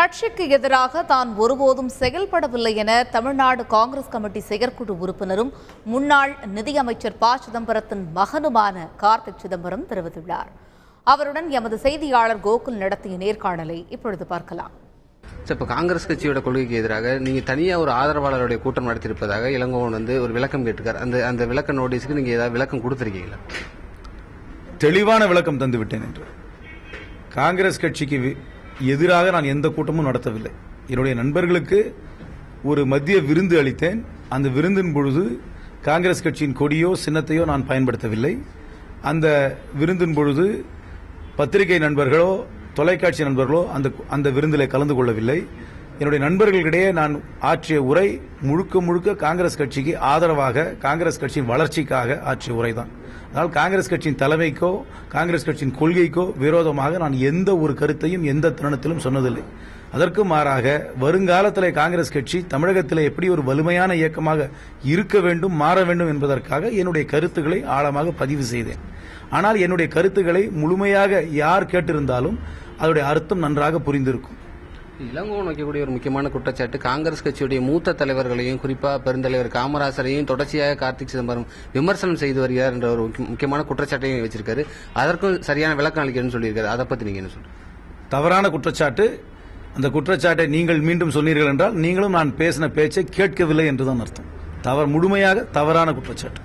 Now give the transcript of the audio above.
கட்சிக்கு எதிராக தான் ஒருபோதும் செயல்படவில்லை என தமிழ்நாடு காங்கிரஸ் கமிட்டி செயற்குழு உறுப்பினரும் முன்னாள் நிதியமைச்சர் ப சிதம்பரத்தின் மகனுமான கார்த்திக் சிதம்பரம் தெரிவித்துள்ளார். அவருடன் எமது செய்தியாளர் கோகுல் நடத்திய நேர்காணலை இப்பொழுது பார்க்கலாம். இப்ப காங்கிரஸ் கட்சியோட கொள்கைக்கு எதிராக நீங்க தனியா ஒரு ஆதரவாளருடைய கூட்டம் நடத்தியிருப்பதாக இளங்கோவன் ஒரு விளக்கம் கேட்டிருக்கார். அந்த விளக்க நோட்டீஸ்க்கு நீங்க ஏதாவது விளக்கம் கொடுத்திருக்கீங்களா? தெளிவான விளக்கம் தந்து விட்டேன் என்று. காங்கிரஸ் கட்சிக்கு எதிராக நான் எந்த கூட்டமும் நடத்தவில்லை. என்னுடைய நண்பர்களுக்கு ஒரு மத்திய விருந்து அளித்தேன். அந்த விருந்தின் பொழுது காங்கிரஸ் கட்சியின் கொடியோ சின்னத்தையோ நான் பயன்படுத்தவில்லை. அந்த விருந்தின் பொழுது பத்திரிகை நண்பர்களோ தொலைக்காட்சி நண்பர்களோ அந்த விருந்தில் கலந்து கொள்ளவில்லை. என்னுடைய நண்பர்களிடையே நான் ஆற்றிய உரை முழுக்க முழுக்க காங்கிரஸ் கட்சிக்கு ஆதரவாக, காங்கிரஸ் கட்சியின் வளர்ச்சிக்காக ஆற்றிய உரைதான். அதனால் காங்கிரஸ் கட்சியின் தலைமைக்கோ காங்கிரஸ் கட்சியின் கொள்கைக்கோ விரோதமாக நான் எந்த ஒரு கருத்தையும் எந்த தருணத்திலும் சொன்னதில்லை. அதற்கு மாறாக வருங்காலத்தில் காங்கிரஸ் கட்சி தமிழகத்தில் எப்படி ஒரு வலிமையான இயக்கமாக இருக்க வேண்டும், மாற வேண்டும் என்பதற்காக என்னுடைய கருத்துக்களை ஆழமாக பதிவு செய்தேன். ஆனால் என்னுடைய கருத்துக்களை முழுமையாக யார் கேட்டிருந்தாலும் அதனுடைய அர்த்தம் நன்றாக புரிந்திருக்கும். இளங்கோவன் வைக்கக்கூடிய ஒரு முக்கியமான குற்றச்சாட்டு, காங்கிரஸ் கட்சியுடைய மூத்த தலைவர்களையும் குறிப்பா பெருந்தலைவர் காமராசரையும் தொடர்ச்சியாக கார்த்திக் சிதம்பரம் விமர்சனம் செய்து வருகிறார் என்ற ஒரு முக்கியமான குற்றச்சாட்டையும் வச்சிருக்காரு. அதற்கும் சரியான விளக்கம் அளிக்கணும்னு சொல்லியிருக்காரு. அதை பத்தி நீங்க என்ன சொல்றீங்க? தவறான குற்றச்சாட்டு. அந்த குற்றச்சாட்டை நீங்கள் மீண்டும் சொன்னீர்கள் என்றால் நீங்களும் நான் பேசின பேச்சை கேட்கவில்லை என்றுதான் அர்த்தம். முழுமையாக தவறான குற்றச்சாட்டு.